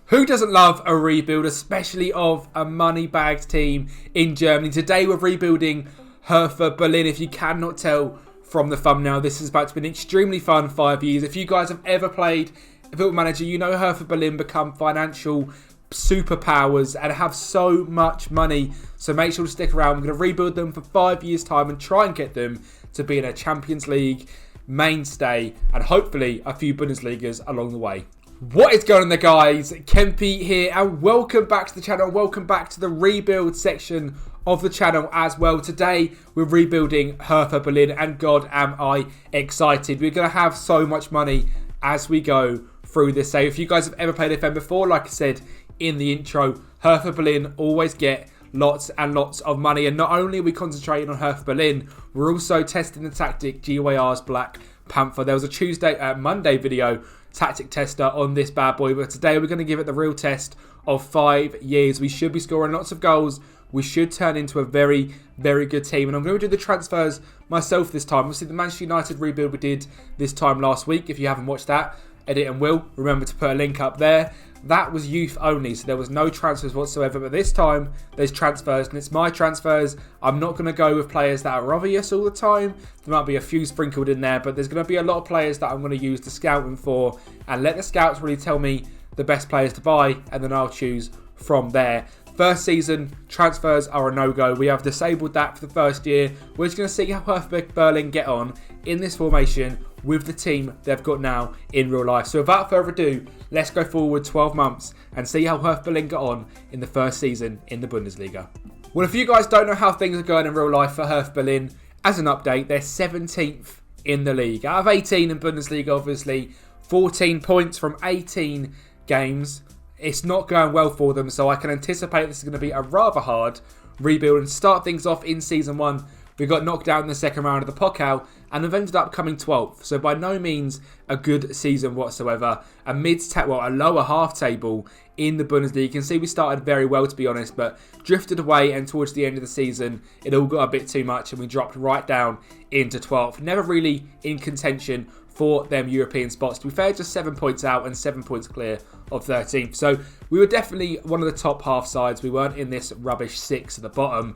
Who doesn't love a rebuild, especially of a money bags team in Germany? Today we're rebuilding Hertha Berlin. If you cannot tell from the thumbnail, this is about to be an extremely fun 5 years. If you guys have ever played Football Manager, you know Hertha Berlin become financial superpowers and have so much money. So make sure to stick around. We're going to rebuild them for 5 years' time and try and get them to be in a Champions League mainstay and hopefully a few Bundesligas along the way. What is going on there, guys? Kempy here and welcome back to the channel. Welcome back to the rebuild section of the channel as well. Today we're rebuilding Hertha Berlin and God am I excited. We're going to have so much money as we go through this. So if you guys have ever played FM before, like I said in the intro, Hertha Berlin always get lots and lots of money. And not only are we concentrating on Hertha Berlin, we're also testing the tactic GYR's Black Panther. There was a Monday video tactic tester on this bad boy, but today we're going to give it the real test of 5 years. We should be scoring lots of goals. We should turn into a very, very good team. And I'm going to do the transfers myself this time. Obviously, the Manchester United rebuild we did this time last week. If you haven't watched that, Edit and Will, remember to put a link up there. That was youth only, so there was no transfers whatsoever. But this time, there's transfers, and it's my transfers. I'm not going to go with players that are obvious all the time. There might be a few sprinkled in there, but there's going to be a lot of players that I'm going to use the scouting for, and let the scouts really tell me the best players to buy, and then I'll choose from there. First season, transfers are a no-go. We have disabled that for the first year. We're just going to see how Hertha Berlin get on in this formation with the team they've got now in real life. So without further ado, let's go forward 12 months and see how Hertha Berlin got on in the first season in the Bundesliga. Well, if you guys don't know how things are going in real life for Hertha Berlin, as an update, they're 17th in the league. Out of 18 in Bundesliga, obviously, 14 points from 18 games. It's not going well for them, so I can anticipate this is going to be a rather hard rebuild. And start things off in Season 1, we got knocked out in the second round of the Pokal and have ended up coming 12th. So by no means a good season whatsoever. A lower half table in the Bundesliga. You can see we started very well, to be honest, but drifted away, and towards the end of the season, it all got a bit too much and we dropped right down into 12th. Never really in contention for them European spots. To be fair, just 7 points out and 7 points clear of 13th. So we were definitely one of the top half sides. We weren't in this rubbish 6 at the bottom.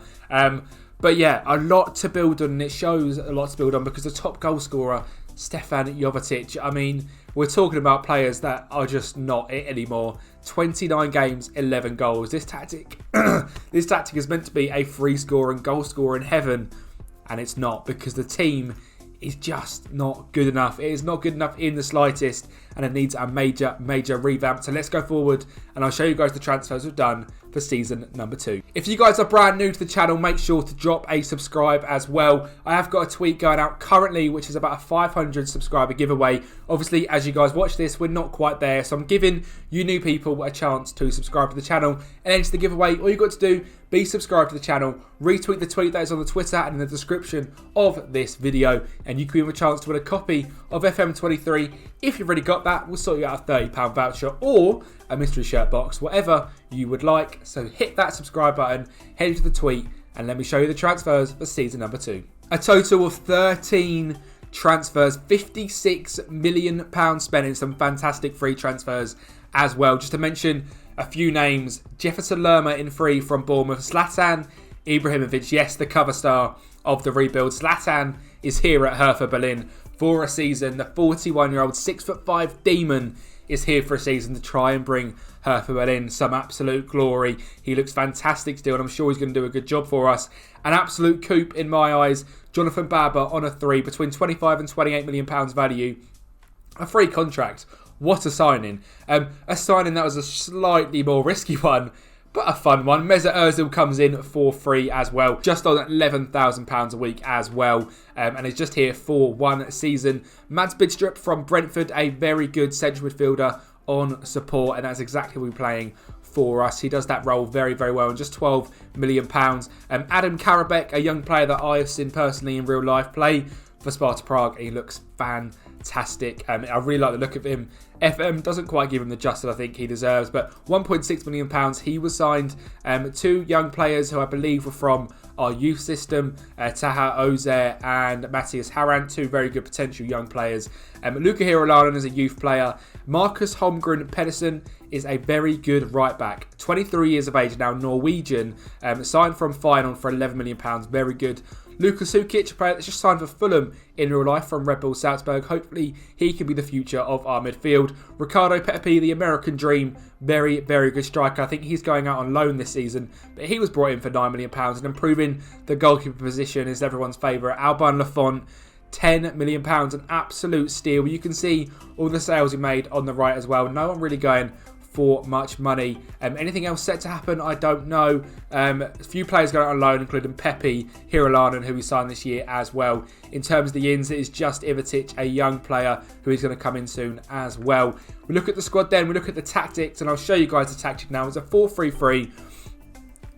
But yeah, a lot to build on, and it shows a lot to build on because the top goal scorer, Stefan Jovetic, I mean, we're talking about players that are just not it anymore. 29 games, 11 goals. This tactic is meant to be a free scorer and goal scorer in heaven, and it's not, because the team is just not good enough. It is not good enough in the slightest, and it needs a major revamp. So let's go forward and I'll show you guys the transfers we've done for season number 2. If you guys are brand new to the channel, make sure to drop a subscribe as well. I have got a tweet going out currently, which is about a 500 subscriber giveaway. Obviously, as you guys watch this, we're not quite there, so I'm giving you new people a chance to subscribe to the channel and enter the giveaway. All you got to do, be subscribed to the channel, retweet the tweet that is on the Twitter and in the description of this video, and you can have a chance to win a copy of FM23. If you've already got that, we'll sort you out a £30 voucher or a mystery shirt box, whatever you would like. So hit that subscribe button, head to the tweet, and let me show you the transfers for season number 2. A total of 13 transfers, £56 million spent in some fantastic free transfers as well. Just to mention a few names: Jefferson Lerma in free from Bournemouth, Zlatan Ibrahimovic, yes, the cover star of the rebuild. Zlatan is here at Hertha Berlin for a season. The 41-year-old 6'5" demon is here for a season to try and bring Hertha Berlin some absolute glory. He looks fantastic still, and I'm sure he's going to do a good job for us. An absolute coup in my eyes. Jonathan Barber on a 3, between 25 and 28 million pounds value. A free contract. What a signing. A signing that was a slightly more risky one, but a fun one. Mesut Ozil comes in for free as well, just on £11,000 a week as well, and is just here for 1 season. Mads Bidstrup from Brentford, a very good central midfielder on support, and that's exactly what we're playing for us. He does that role very, very well, and just £12 million. Adam Karabek, a young player that I have seen personally in real life play for Sparta Prague, and he looks fantastic. I really like the look of him. FM doesn't quite give him the justice I think he deserves, but £1.6 million. He was signed. 2 young players who I believe were from our youth system, Taha Ozer and Matthias Harant, 2 very good potential young players. Luka Hirolainen is a youth player. Marcus Holmgren Pedersen is a very good right back. 23 years of age now, Norwegian, signed from Feyenoord for £11 million. Very good. Luka Sukic, a player that's just signed for Fulham in real life from Red Bull Salzburg. Hopefully he can be the future of our midfield. Ricardo Pepi, the American dream, very, very good striker. I think he's going out on loan this season, but he was brought in for £9 million and improving the goalkeeper position is everyone's favourite. Alban Lafont, £10 million, an absolute steal. You can see all the sales he made on the right as well. No one really going for much money. Anything else set to happen? I don't know. A few players going on loan, including Pepe, Hiralainen, who we signed this year as well. In terms of the ins, it is just Ivitic, a young player who is going to come in soon as well. We look at the squad then, we look at the tactics, and I'll show you guys the tactic now. It's a 4-3-3.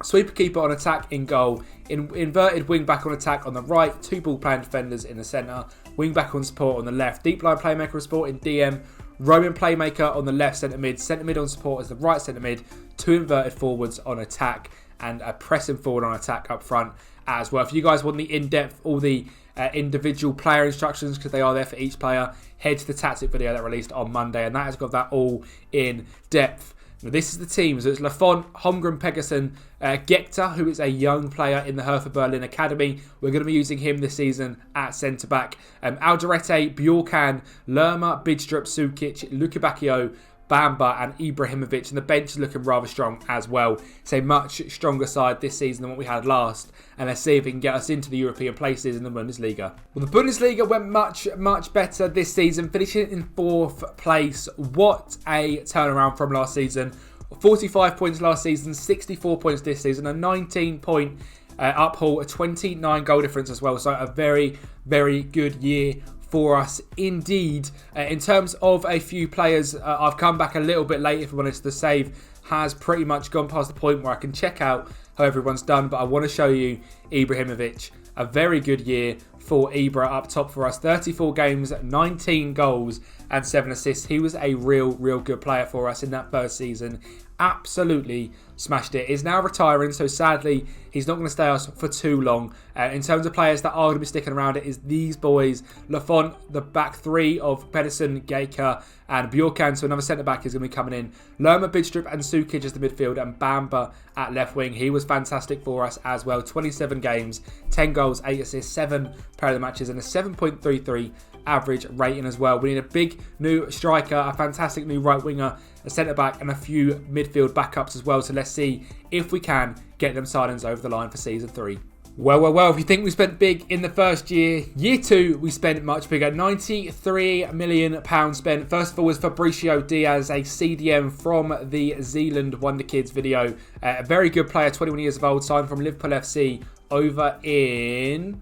Sweeper keeper on attack in goal. Inverted wing back on attack on the right. 2 ball playing defenders in the centre. Wing back on support on the left. Deep line playmaker of support in DM. Roman playmaker on the left centre mid. Centre mid on support as the right centre mid. 2 inverted forwards on attack. And a pressing forward on attack up front as well. If you guys want the in-depth, all the individual player instructions, because they are there for each player, head to the tactic video that released on Monday. And that has got that all in depth. Now, this is the team. So it's Lafont, Holmgren, Pegason, Gekta, who is a young player in the Hertha Berlin Academy. We're going to be using him this season at centre-back. Alderete, Bjorkan, Lerma, Bidstrup, Sukic, Luka Bacchio, Bamba and Ibrahimovic, and the bench is looking rather strong as well. It's a much stronger side this season than what we had last, and let's see if it can get us into the European places in the Bundesliga. Well, the Bundesliga went much better this season, finishing in 4th place. What a turnaround from last season. 45 points last season, 64 points this season, a 19-point uphaul, a 29 goal difference as well. So a very, very good year for us indeed. In terms of a few players, I've come back a little bit late, if I'm honest. The save has pretty much gone past the point where I can check out how everyone's done, but I want to show you Ibrahimovic. A very good year for Ibra up top for us. 34 games, 19 goals and 7 assists. He was a real good player for us in that first season. Absolutely smashed it. He's now retiring, so sadly he's not going to stay us for too long. In terms of players that are going to be sticking around, it is these boys. Lafont, the back 3 of Pedersen, Geiker and Bjorkan, so another centre-back is going to be coming in. Lerma, Bidstrup and Sukic as the midfield, and Bamba at left wing. He was fantastic for us as well. 27 games, 10 goals, 8 assists, 7 player of the matches and a 7.33 average rating as well. We need a big new striker, a fantastic new right winger, a centre-back and a few midfield backups as well. So let's see if we can get them signings over the line for Season 3. Well, if you think we spent big in the first year, year 2 we spent much bigger. £93 million spent. First of all was Fabricio Diaz, a CDM from the Zealand Wonderkids video. A very good player, 21 years of old, signed from Liverpool FC over in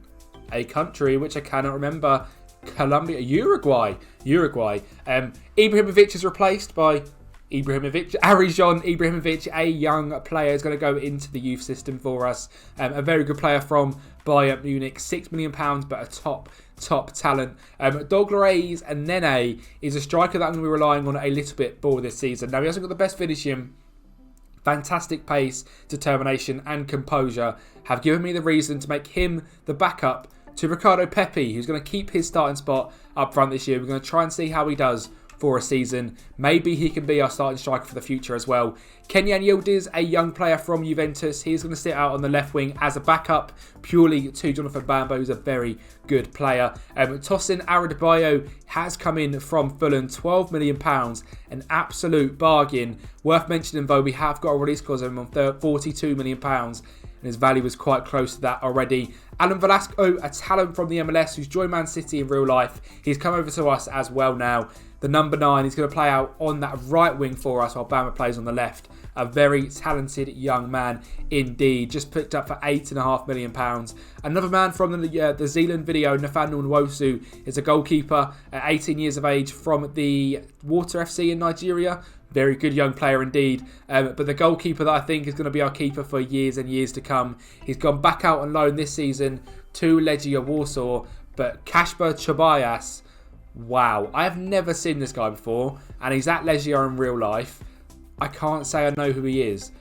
a country which I cannot remember. Uruguay. Ibrahimovic is replaced by Arijon Ibrahimovic, a young player, is going to go into the youth system for us. A very good player from Bayern Munich, £6 million, but a top talent. Douglas and Nene is a striker that I'm going to be relying on a little bit more this season. Now, he hasn't got the best finishing. Fantastic pace, determination and composure have given me the reason to make him the backup to Ricardo Pepi, who's going to keep his starting spot up front this year. We're going to try and see how he does for a season. Maybe he can be our starting striker for the future as well. Kenyan Yildiz, a young player from Juventus. He's going to sit out on the left wing as a backup purely to Jonathan Bamba, who's a very good player. Tosin Adebayo has come in from Fulham, £12 million, an absolute bargain. Worth mentioning though, we have got a release clause of him on £42 million. And his value was quite close to that already. Alan Velasco, a talent from the MLS who's joined Man City in real life. He's come over to us as well now. The number 9, he's going to play out on that right wing for us while Bama plays on the left. A very talented young man indeed. Just picked up for £8.5 million. Another man from the Zealand video, Nathaniel Nwosu, is a goalkeeper at 18 years of age from the Water FC in Nigeria. Very good young player indeed. But the goalkeeper that I think is going to be our keeper for years and years to come. He's gone back out on loan this season to Legia Warsaw. But Kasper Tobias, wow. I have never seen this guy before. And he's at Legia in real life. I can't say I know who he is.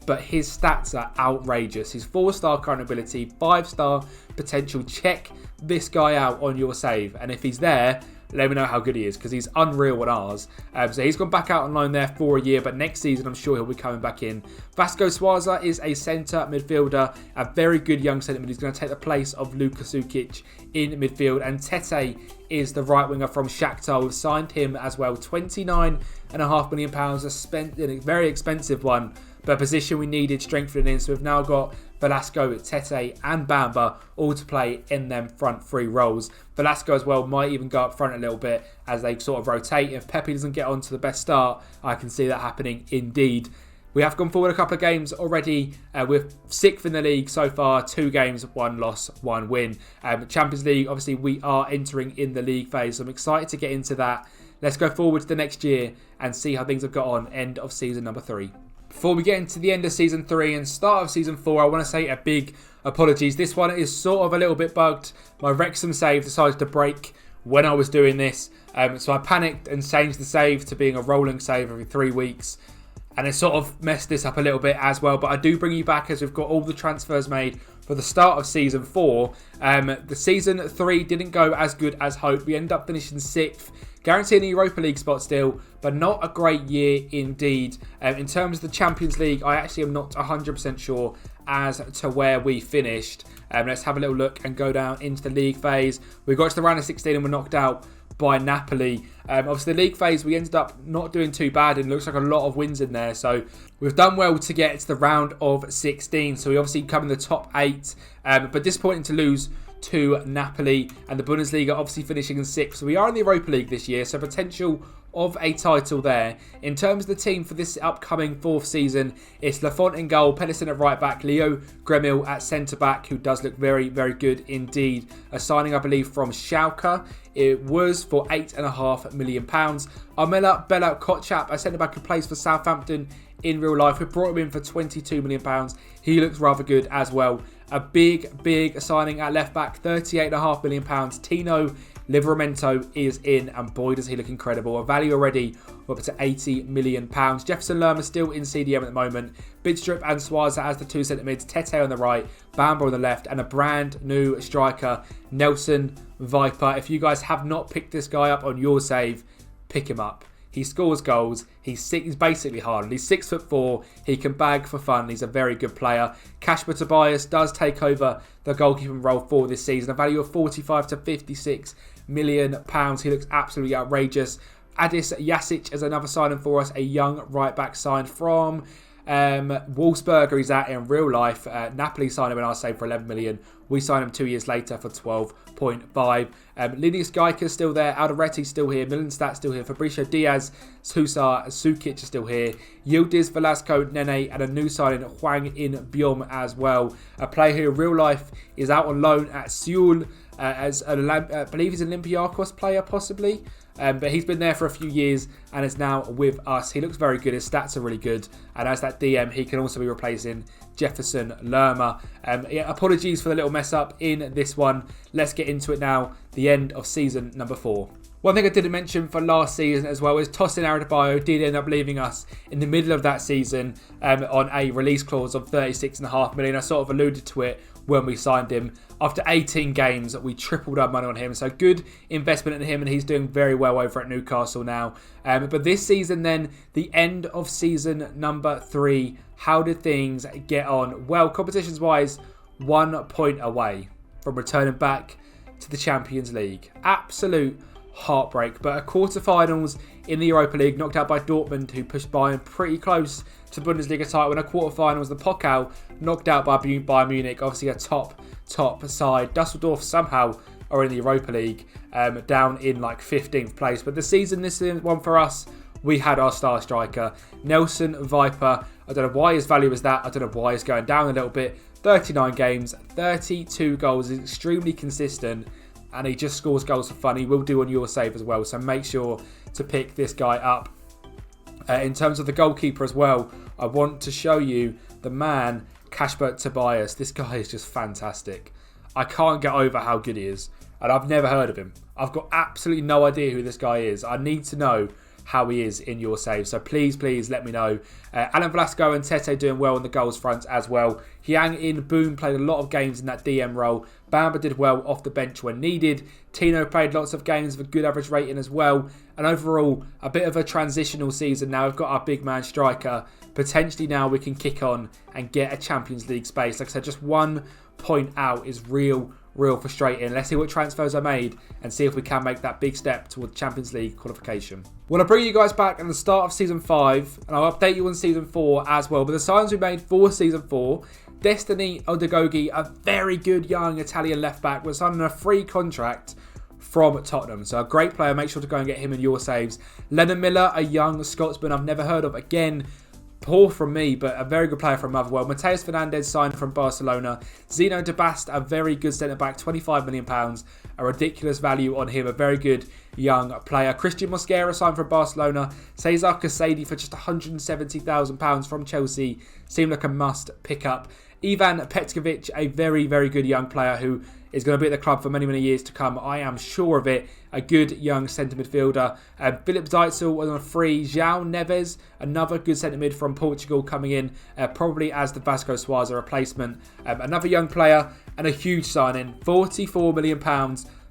But his stats are outrageous. His 4-star current ability, 5-star potential. Check this guy out on your save. And if he's there, let me know how good he is, because he's unreal on ours. So he's gone back out on loan there for a year, but next season I'm sure he'll be coming back in. Vasco Suaza is a centre midfielder, a very good young centre mid. He's going to take the place of Luka Sukic in midfield, and Tete is the right winger from Shakhtar. We've signed him as well, £29.5 million, a very expensive one, but a position we needed strengthening in. So we've now got Velasco, Tete and Bamba all to play in them front three roles. Velasco as well might even go up front a little bit as they sort of rotate. If Pepe doesn't get on to the best start, I can see that happening indeed. We have gone forward a couple of games already. We're 6th in the league so far, 2 games, 1 loss, 1 win. Champions League, obviously we are entering in the league phase, so I'm excited to get into that. Let's go forward to the next year and see how things have got on end of season number 3. Before we get into the end of season 3 and start of season 4, I want to say a big apologies. This one is sort of a little bit bugged. My Wrexham save decided to break when I was doing this. So I panicked and changed the save to being a rolling save every 3 weeks. And it sort of messed this up a little bit as well. But I do bring you back as we've got all the transfers made for the start of season 4. The season 3 didn't go as good as hoped. We ended up finishing 6th. Guaranteeing a Europa League spot still, but not a great year indeed. In terms of the Champions League, I actually am not 100% sure as to where we finished. Let's have a little look and go down into the league phase. We got to the round of 16 and were knocked out by Napoli. Obviously the league phase, we ended up not doing too bad, and it looks like a lot of wins in there. So we've done well to get to the round of 16. So we obviously come in the top 8, but disappointing to lose to Napoli, and the Bundesliga obviously finishing in 6th. So we are in the Europa League this year, so potential of a title there. In terms of the team for this upcoming 4th season, it's Lafont in goal, Pedersen at right back, Leo Gremil at centre back, who does look very, very good indeed. A signing, I believe, from Schalke. It was for £8.5 million. Armella Bella Kotchap, a centre back who plays for Southampton in real life. We brought him in for £22 million. He looks rather good as well. A big signing at left back, £38.5 million. Tino Livramento is in, and boy does he look incredible. A value already up to £80 million. Jefferson Lerma still in CDM at the moment. Bidstrup and Suarez as the 2 centre mids. Tete on the right, Bamba on the left, and a brand new striker, Nelson Viper. If you guys have not picked this guy up on your save, pick him up. He scores goals. He's basically hard. He's 6'4". He can bag for fun. He's a very good player. Kasper Tobias does take over the goalkeeping role for this season. A value of £45 to £56 million. He looks absolutely outrageous. Adis Jasic is another signing for us. A young right back signed from Wolfsburg. He's at in real life. Napoli signed him in our save for £11 million. We signed him 2 years later for 12.5. Linus Geiker's still there. Aldereti's still here. Milenstadt's still here. Fabricio Diaz, Susar, Sukic are still here. Yildiz, Velasco, Nene, and a new signing, Hwang In Byom as well. A player who in real life is out on loan at Seoul as I believe he's an Olympiacos player possibly. But he's been there for a few years and is now with us. He looks very good. His stats are really good. And as that DM, he can also be replacing Jefferson Lerma. Apologies for the little mess up in this one. Let's get into it now. The end of season number 4. One thing I didn't mention for last season as well is Tosin Adebayo did end up leaving us in the middle of that season on a release clause of £36.5 million. I sort of alluded to it when we signed him. After 18 games, we tripled our money on him. So good investment in him, and he's doing very well over at Newcastle now. But this season then, the end of season number 3, how did things get on? Well, competitions-wise, 1 point away from returning back to the Champions League. Absolute heartbreak, but a quarterfinals in the Europa League, knocked out by Dortmund, who pushed Bayern pretty close to the Bundesliga title. In a quarterfinals, the Pokal knocked out by Bayern Munich, obviously a top side. Dusseldorf somehow are in the Europa League, down in like 15th place. But the season, this is one for us. We had our star striker, Nelson Viper. I don't know why his value is that. I don't know why he's going down a little bit. 39 games, 32 goals. He's extremely consistent, and he just scores goals for fun. He will do on your save as well, so make sure to pick this guy up. In terms of the goalkeeper as well, I want to show you the man, Kasper Tobias. This guy is just fantastic. I can't get over how good he is, and I've never heard of him. I've got absolutely no idea who this guy is. I need to know how he is in your save. So please let me know. Alan Velasco and Tete doing well on the goals front as well. Hyang In Boom played a lot of games in that DM role. Bamba did well off the bench when needed. Tino played lots of games with a good average rating as well. And overall, a bit of a transitional season now. We've got our big man striker. Potentially now we can kick on and get a Champions League space. Like I said, just 1 point out is real frustrating. Let's see what transfers are made and see if we can make that big step toward Champions League qualification. Well, I'll bring you guys back at the start of Season 5 and I'll update you on Season 4 as well. But the signs we made for Season 4, Destiny Odegogi, a very good young Italian left-back, was signing a free contract from Tottenham. So a great player. Make sure to go and get him in your saves. Lennon Miller, a young Scotsman I've never heard of. Again, poor from me, but a very good player from Motherwell. Mateus Fernandes signed from Barcelona. Zeno de Bast, a very good centre-back, £25 million. A ridiculous value on him. A very good young player. Christian Mosquera signed from Barcelona. Cesar Casady for just £170,000 from Chelsea. Seemed like a must pick up. Ivan Petkovic, a very good young player who is going to be at the club for many years to come. I am sure of it. A good young centre midfielder. Philip Zeitzel was on a free. João Neves, another good centre mid from Portugal coming in, probably as the Vasco Suarez replacement. Another young player and a huge signing, £44 million.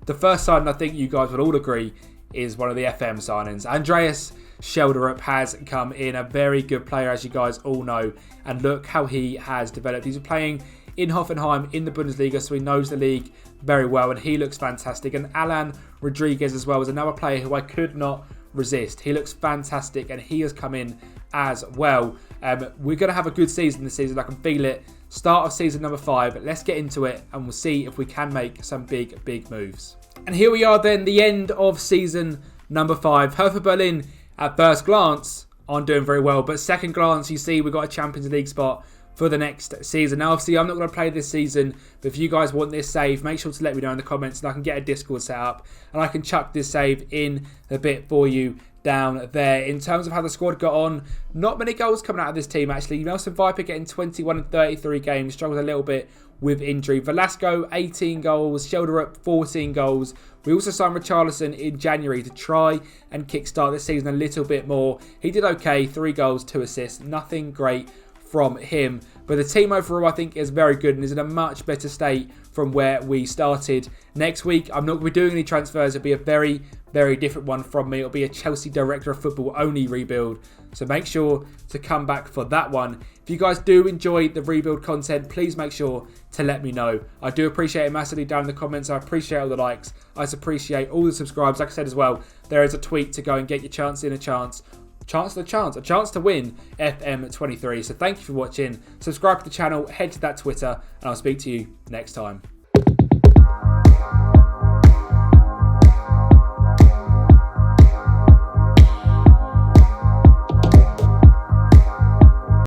The first signing I think you guys would all agree is one of the FM signings. Andreas Schelderup has come in, a very good player as you guys all know, and look how he has developed. He's playing in Hoffenheim in the Bundesliga, so he knows the league very well and he looks fantastic. And Alan Rodriguez as well is another player who I could not resist. He looks fantastic and he has come in as well. We're going to have a good season this season, I can feel it. Start of season number 5, let's get into it and we'll see if we can make some big moves. And here we are then, the end of season number 5. Hertha Berlin at first glance aren't doing very well, but second glance you see we've got a Champions League spot for the next season. Now obviously I'm not going to play this season, but if you guys want this save, make sure to let me know in the comments and I can get a Discord set up and I can chuck this save in a bit for you down there. In terms of how the squad got on, not many goals coming out of this team actually. Nelson Viper getting 21 and 33 games, struggled a little bit with injury. Velasco 18 goals, Schelderup 14 goals. We also signed Richarlison in January to try and kickstart this season a little bit more. He did okay, 3 goals, 2 assists, nothing great from him, but the team overall I think is very good and is in a much better state from where we started. Next week I'm not going to be doing any transfers. It'll be a very different one from me. It'll be a Chelsea Director of Football only rebuild, so make sure to come back for that one. If you guys do enjoy the rebuild content, please make sure to let me know. I do appreciate it massively down in the comments. I appreciate all the likes. I appreciate all the subscribes. Like I said as well, there is a tweet to go and get your chance to win FM23. So thank you for watching. Subscribe to the channel, head to that Twitter, and I'll speak to you next time.